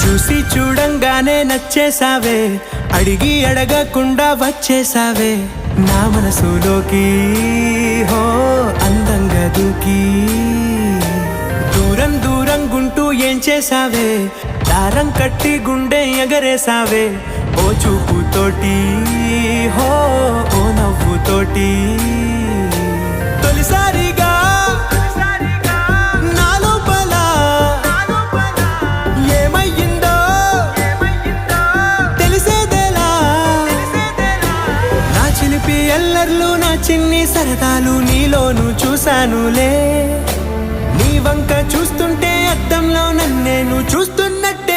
చూసి చూడంగానే నచ్చేసావే, అడిగి అడగకుండా వచ్చేసావే నా మనసులోకి. హో అందంగా దూకి దూరం దూరం గుంటూ ఏం చేసావే, దారం కట్టి గుండె ఎగరేసావే ఓ చూపుతోటి. హో ఓ నవ్వుతోటి తొలిసారిగా నా లోపల ఏమయ్యిందో తెలిసేదేలా. నా చిలిపి ఎల్లర్లు నా చిన్ని సరదాలు నీలోను చూశానులే. నీ వంక చూస్తుంటే అద్దంలో నన్నేను చూస్తున్నట్టు